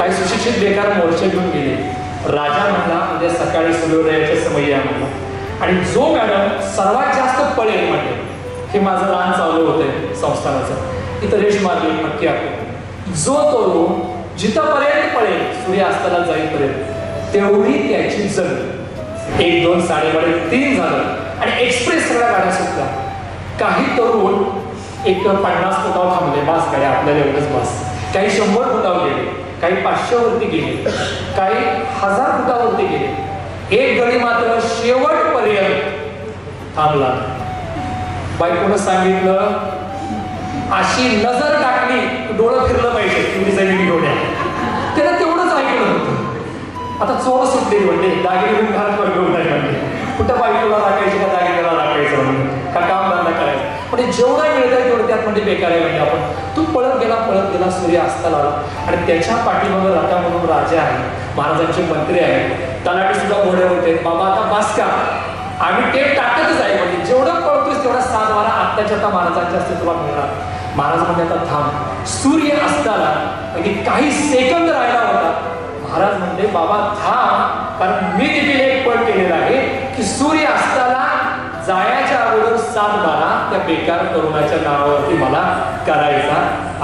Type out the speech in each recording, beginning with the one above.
काही सुशिक्षित बेकार मोर्चे घेऊन गेले. राजा म्हणला म्हणजे सकाळी सूर्योदयाच्या समयी या म्हणला. आणि जो मॅडम सर्वात जास्त पळेल म्हणजे हे माझं रान चालू होतंय संस्थानाचं, इथं रेष मारली नक्की आपण, जो तरुण जिथपर्यंत पळेल सूर्यास्ताला जाईपर्यंत तेवढी त्याची जमीन. 1, 2, 3:30 झालं आणि एक्सप्रेस सगळ्या गाड्या सुटल्या. काही तरुण एक 50 फुटावर थांबले, बास गाड्या आपल्याला एवढंच बास. काही 100 फुटावर गेले, काही 500 वरती गेले, काही 1000 फुटावरती गेले. एक गडी मात्र शेवटपर्यंत थांबला. बायकोनं सांगितलं अशी नजर टाकली डोळं फिरलं पाहिजे तुम्ही जमिनी डोळ्या. त्याला तेवढंच ऐकलं होतं. आता चोर सुटली म्हणजे दागिने घेऊन घरात घेऊन नाही म्हणजे कुठं बायकोला राखायची का दागिनेला राखायचं म्हणजे का काम धंदा करायचं. म्हणजे जेवढा मिळतंय तेवढं त्यात म्हणजे बेकार आहे. म्हणजे आपण तू पळत गेला सूर्य अस्ताला आला आणि त्याच्या पाठीमागं राजा म्हणून राजा आहे, महाराजांचे मंत्री आहेत, तलाठी सुद्धा घोडे होते. बाबा आता बास का, आम्ही ते टाकतच आहे म्हणजे जेवढं पळतोय तेवढा 7 वारा आत्ताच्या आता महाराजांच्या अस्तित्वात मिळणार. महाराज म्हणजे आता थांब. सूर्य अस्ताला म्हणजे काही सेकंद राहिला होता. महाराज म्हणले बाबा थांब, कारण मी देखील एक पळ केलेला आहे की सूर्य अस्ताला जायच्या अगोदर 7 वारा त्या बेकार तरुणाच्या नावावरती मला करायचा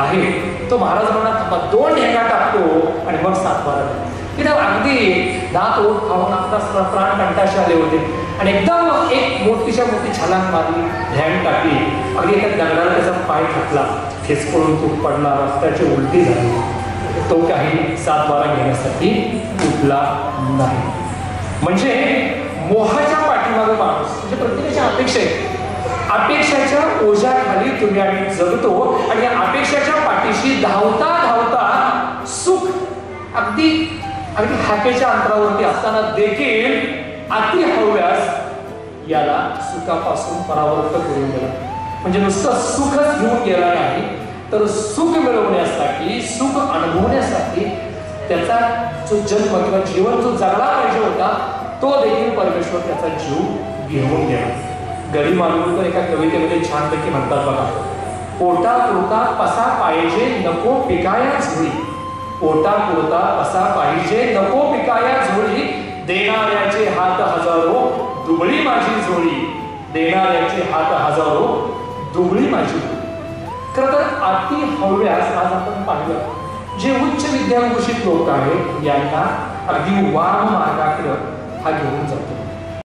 आहे. तो महाराज म्हणा 2 ढेंगा टाकतो आणि मग 7 वारा. तिथे अगदी दात ओठ खाऊन आता प्राण कंटाशी आले होते आणि एकदम एक मोठी छलांग मारली, ध्यान टाकली. अगदी एका दगडाला त्याचा पाय टाकला, ठेचकळून तो पडला, रस्त्याची उलटी झाली. तो काही 7 वारा घेण्यासाठी उठला नाही. म्हणजे मोहाच्या पाठीमागे माणूस म्हणजे प्रत्येकाच्या अपेक्षा आहे. अपेक्षाच्या ओझ्याखाली तुम्ही आम्ही जगतो आणि या अपेक्षाच्या पाठीशी धावता धावता सुख अगदी हाकेच्या अंतरावरती असताना देखील अति हव्यास याला सुखापासून परावृत्त करून गेला. म्हणजे नुसतं सुखच घेऊन गेला नाही तर सुख मिळवण्यासाठी, सुख अनुभवण्यासाठी त्याचा जो जन्म किंवा जीवन जो जगला पाहिजे होता तो देखील परमेश्वर त्याचा जीव घेऊन गेला. गडी मालवणकर एका कवितेमध्ये छानपैकी म्हणतात बघा, पोटा पुरता पसा पाहिजे नको पिकाया झोळी, पोटा पुरता पसा पाहिजे नको पिकाया झोळी, देणाऱ्याचे हात हजारो दुबळी माझी झोळी, देणाऱ्याचे हात हजारो दुबळी माझी. खरं तर अति हव्यास आज आपण पाहिलं जे उच्च विद्याभूषित लोक आहेत यांना अगदी वाम मार्गाकडे हा घेऊन जातो.